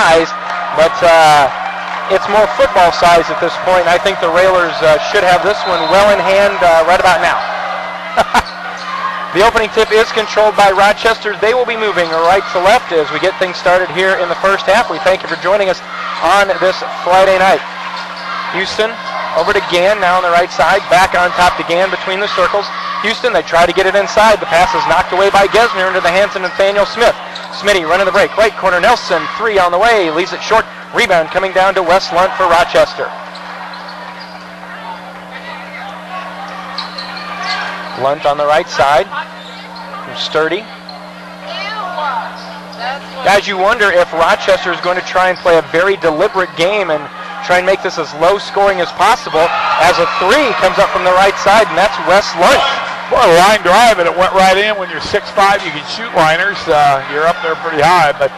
size, but it's more football size at this point, and I think the Railers should have this one well in hand right about now. The opening tip is controlled by Rochester. They will be moving right to left as we get things started here in the first half. We thank you for joining us on this Friday night. Houston over to Gann, now on the right side, back on top to Gann between the circles. Houston, they try to get it inside. The pass is knocked away by Gesner into the hands of Nathaniel Smith. Smitty running the break, right corner, Nelson, 3 on the way, leaves it short. Rebound coming down to Wes Lunt for Rochester. Lunt on the right side from Sturdy. Guys, you wonder if Rochester is going to try and play a very deliberate game and try and make this as low scoring as possible as a 3 comes up from the right side, and that's Wes Lunt. Well, a line drive, and it went right in. When you're 6'5", you can shoot liners. You're up there pretty high, but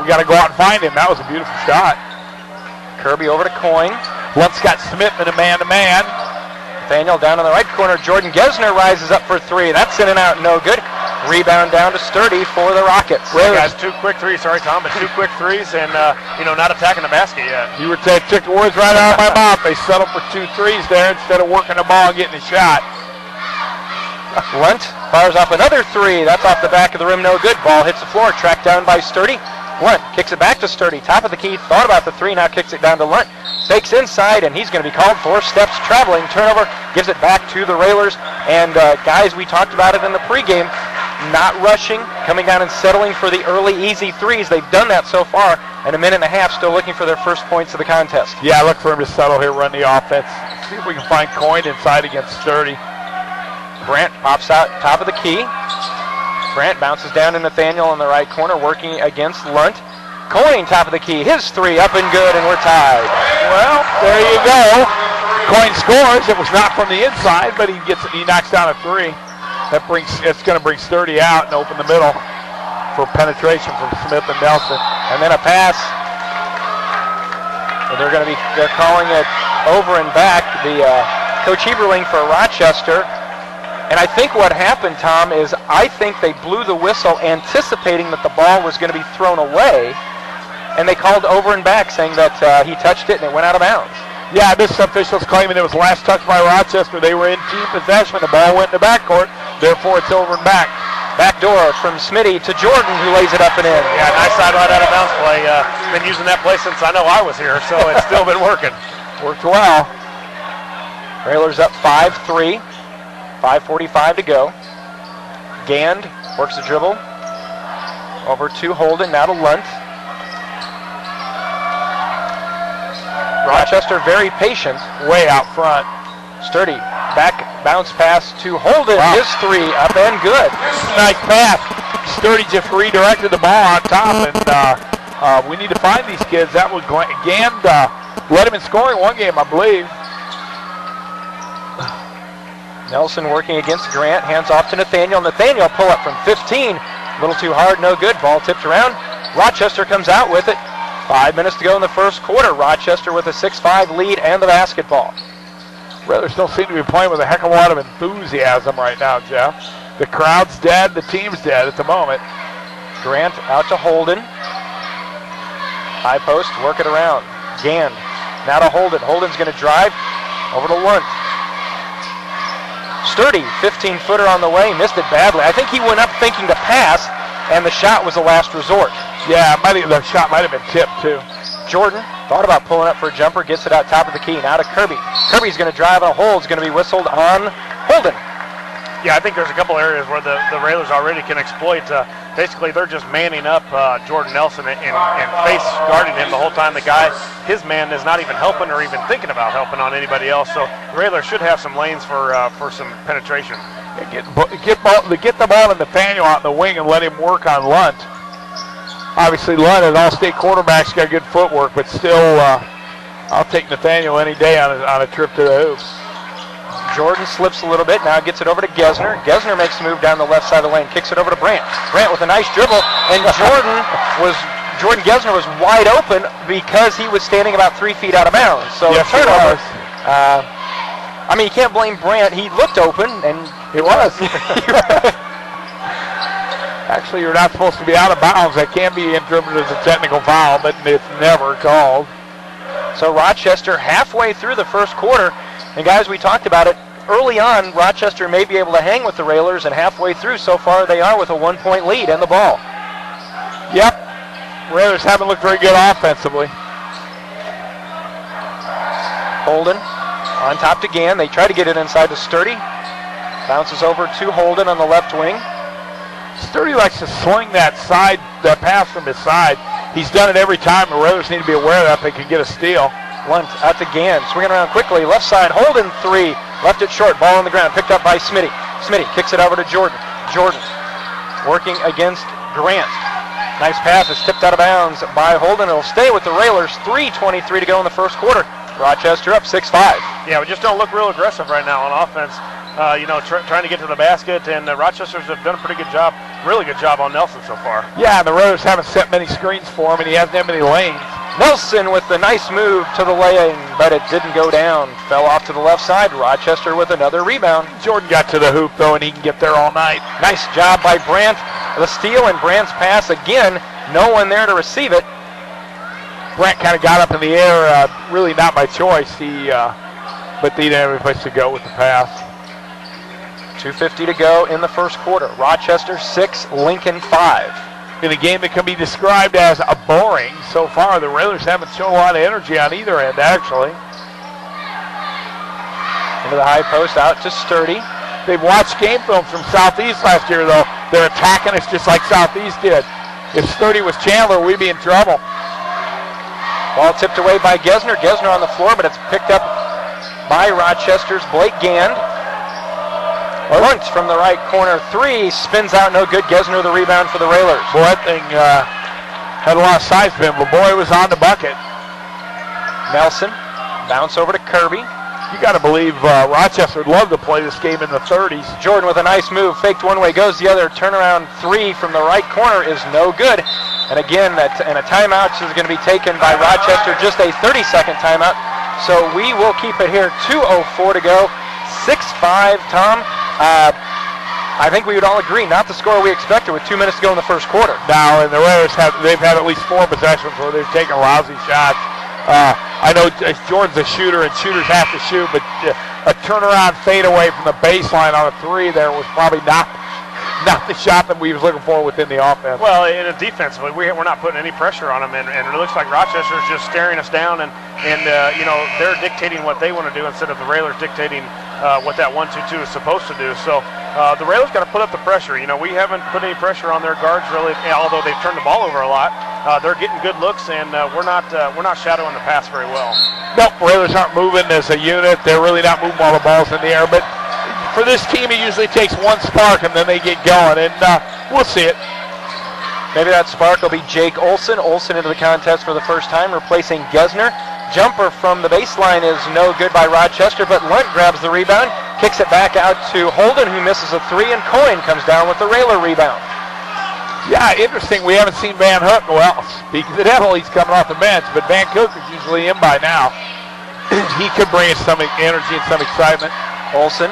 we got to go out and find him. That was a beautiful shot. Kirby over to Coyne. Lunt's got Smith in a man-to-man. Nathaniel down in the right corner. Jordan Gesner rises up for 3. That's in and out, no good. Rebound down to Sturdy for the Rockets. Well, guys, 2 quick threes. Sorry, Tom, but 2 quick threes and, not attacking the basket yet. You were took the words right out of my mouth. They settled for 2 threes there instead of working the ball and getting a shot. Lunt fires off another 3. That's off the back of the rim, no good. Ball hits the floor, tracked down by Sturdy. Lunt kicks it back to Sturdy. Top of the key, thought about the 3, now kicks it down to Lunt. Fakes inside, and he's going to be called for. Steps traveling, turnover, gives it back to the Railers. And guys, we talked about it in the pregame. Not rushing, coming down and settling for the early easy 3s. They've done that so far, and a minute and a half still looking for their first points of the contest. Yeah, I look for him to settle here, run the offense. See if we can find Coyne inside against Sturdy. Brandt pops out top of the key. Brandt bounces down to Nathaniel in the right corner, working against Lunt. Coyne top of the key, his 3 up and good, and we're tied. Well, there you go. Coyne scores. It was not from the inside, but he knocks down a 3. It's going to bring Sturdy out and open the middle for penetration from Smith and Nelson. And then a pass. And they're calling it over and back. Coach Heberling for Rochester. And I think what happened, Tom, is I think they blew the whistle anticipating that the ball was going to be thrown away. And they called over and back, saying that he touched it and it went out of bounds. Yeah, this official's claiming it was last touched by Rochester. They were in team possession. The ball went in the backcourt. Therefore, it's over and back. Backdoor from Smitty to Jordan, who lays it up and in. Yeah, nice side right out of bounds play. Been using that play since I know I was here, so it's still been working. Worked well. Railers up 5-3. 5:45 to go. Gand works the dribble. Over to Holden, now to Lunt. Rochester very patient. Way out front. Sturdy, back bounce pass to Holden. Wow. His 3 up and good. Nice pass. Sturdy just redirected the ball on top, and we need to find these kids. That was Gand led him in scoring one game, I believe. Nelson working against Grant, hands off to Nathaniel. Nathaniel pull up from 15. A little too hard, no good. Ball tipped around. Rochester comes out with it. 5 minutes to go in the first quarter. Rochester with a 6-5 lead and the basketball. Railers don't seem to be playing with a heck of a lot of enthusiasm right now, Jeff. The crowd's dead, the team's dead at the moment. Grant out to Holden. High post, work it around. Gand now to Holden. Holden's going to drive over to Lunt. Sturdy, 15-footer on the way, missed it badly. I think he went up thinking to pass, and the shot was the last resort. Yeah, the shot might have been tipped, too. Jordan thought about pulling up for a jumper, gets it out top of the key. Now to Kirby. Kirby's going to drive on a hole. It's going to be whistled on Holden. Yeah, I think there's a couple areas where the Railers already can exploit. Basically, they're just manning up Jordan Nelson and face guarding him the whole time. The guy, his man, is not even helping or even thinking about helping on anybody else. So the Railers should have some lanes for some penetration. Yeah, get the ball to Nathaniel out in the wing and let him work on Lunt. Obviously, Lunt, an all-state quarterback's got good footwork, but still, I'll take Nathaniel any day on a trip to the hoops. Jordan slips a little bit, now gets it over to Gesner. Gesner makes a move down the left side of the lane, kicks it over to Brandt. Brandt with a nice dribble, and Jordan Gesner was wide open because he was standing about 3 feet out of bounds. So yes, turnover. I mean, you can't blame Brandt. He looked open, and he was. Actually, you're not supposed to be out of bounds. That can be interpreted as a technical foul, but it's never called. So Rochester halfway through the first quarter, and guys, we talked about it early on, Rochester may be able to hang with the Railers, and halfway through so far they are with a 1-point lead and the ball. Yep, Railers haven't looked very good offensively. Holden on top to Gann. They try to get it inside to Sturdy. Bounces over to Holden on the left wing. Sturdy likes to swing that pass from his side. He's done it every time. The Railers need to be aware of that. They can get a steal. Lunt out to Gann, swinging around quickly. Left side, Holden 3. Left it short, ball on the ground, picked up by Smitty. Smitty kicks it over to Jordan. Jordan working against Grant. Nice pass, it's tipped out of bounds by Holden. It'll stay with the Railers. 3:23 to go in the first quarter. Rochester up 6-5. Yeah, we just don't look real aggressive right now on offense. Trying to get to the basket, and Rochester's have done a pretty good job, really good job on Nelson so far. Yeah, the Raiders haven't set many screens for him, and he hasn't had many lanes. Nelson with the nice move to the lane, but it didn't go down. Fell off to the left side. Rochester with another rebound. Jordan got to the hoop, though, and he can get there all night. Nice job by Brandt. The steal and Brandt's pass again. No one there to receive it. Brandt kind of got up in the air, really not by choice. But he didn't have any place to go with the pass. 2:50 to go in the first quarter. Rochester 6, Lincoln 5. In a game that can be described as a boring so far, the Railers haven't shown a lot of energy on either end, actually. Into the high post, out to Sturdy. They've watched game film from Southeast last year, though. They're attacking us just like Southeast did. If Sturdy was Chandler, we'd be in trouble. Ball tipped away by Gesner. Gesner on the floor, but it's picked up by Rochester's Blake Gand. Lunt from the right corner, 3, spins out, no good. Gesner the rebound for the Railers. Boy, that thing had a lot of size to him, but boy, it was on the bucket. Nelson, bounce over to Kirby. You got to believe Rochester would love to play this game in the 30s. Jordan with a nice move, faked one way, goes the other. Turnaround 3 from the right corner is no good. And again, and a timeout is going to be taken by Rochester, just a 30-second timeout. So we will keep it here. 2:04 to go, 6-5. Tom, I think we would all agree, not the score we expected with 2 minutes to go in the first quarter. Now, and the Raiders they've had at least 4 possessions where they've taken lousy shots. I know Jordan's a shooter, and shooters have to shoot, but a turnaround fade away from the baseline on a 3 there was probably not the shot that we was looking for within the offense. Well, in a defensively, we're not putting any pressure on them, and it looks like Rochester's just staring us down, and they're dictating what they want to do instead of the Railers dictating what that 1-2-2 is supposed to do. So the Railers got to put up the pressure. We haven't put any pressure on their guards really, although they've turned the ball over a lot. They're getting good looks, and we're not shadowing the pass very well. Nope, Railers aren't moving as a unit. They're really not moving while the ball's in the air, but for this team, it usually takes one spark, and then they get going, and we'll see it. Maybe that spark will be Jake Olson. Olson into the contest for the first time, replacing Gesner. Jumper from the baseline is no good by Rochester, but Lunt grabs the rebound, kicks it back out to Holden, who misses a 3, and Coyne comes down with the Railer rebound. Yeah, interesting. We haven't seen Van Hook. Well, speaking of the devil, he's coming off the bench, but Van Hook is usually in by now. He could bring us some energy and some excitement. Olson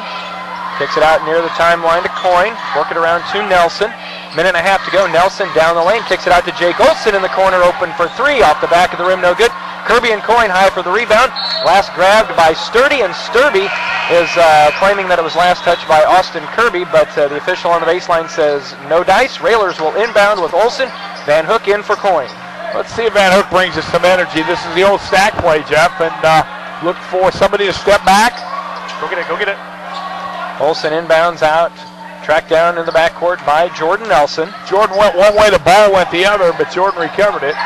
kicks it out near the timeline to Coyne. Work it around to Nelson. Minute and a half to go. Nelson down the lane. Kicks it out to Jake Olson in the corner. Open for 3. Off the back of the rim. No good. Kirby and Coyne high for the rebound. Last grabbed by Sturdy. And Sturdy is claiming that it was last touched by Austin Kirby. But the official on the baseline says no dice. Railers will inbound with Olson. Van Hook in for Coyne. Let's see if Van Hook brings us some energy. This is the old stack play, Jeff. And look for somebody to step back. Go get it. Go get it. Olson inbounds out, tracked down in the backcourt by Jordan Nelson. Jordan went one way, the ball went the other, but Jordan recovered it.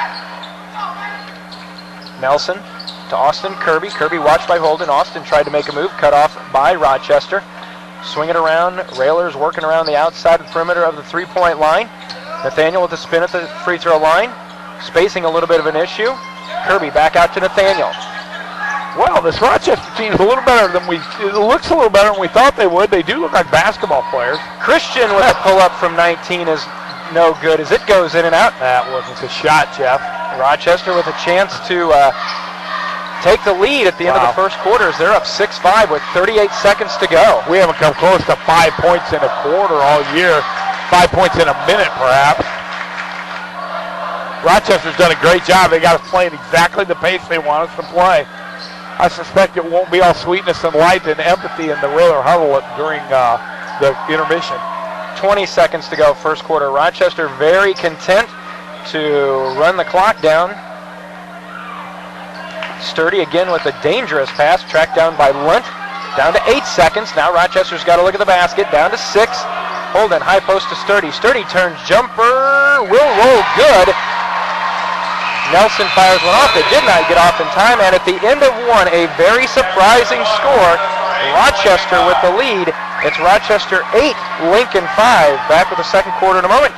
Nelson to Austin Kirby. Kirby watched by Holden. Austin tried to make a move, cut off by Rochester. Swing it around. Railers working around the outside perimeter of the three-point line. Nathaniel with the spin at the free throw line. Spacing a little bit of an issue. Kirby back out to Nathaniel. Well, this Rochester team is a little better than it looks a little better than we thought they would. They do look like basketball players. Christian with a pull-up from 19 is no good as it goes in and out. That wasn't a shot, Jeff. Rochester with a chance to take the lead at the end of the first quarter as they're up 6-5 with 38 seconds to go. We haven't come close to 5 points in a quarter all year. 5 points in a minute, perhaps. Rochester's done a great job. They got us playing exactly the pace they want us to play. I suspect it won't be all sweetness and light and empathy in the Railer huddle during the intermission. 20 seconds to go, first quarter. Rochester very content to run the clock down. Sturdy again with a dangerous pass, tracked down by Lunt. Down to 8 seconds. Now Rochester's got to look at the basket. Down to 6. Holden, high post to Sturdy. Sturdy turns, jumper, will roll good. Nelson fires one off. It did not get off in time, and at the end of one, a very surprising score. Rochester with the lead. It's Rochester 8, Lincoln 5. Back with the second quarter in a moment.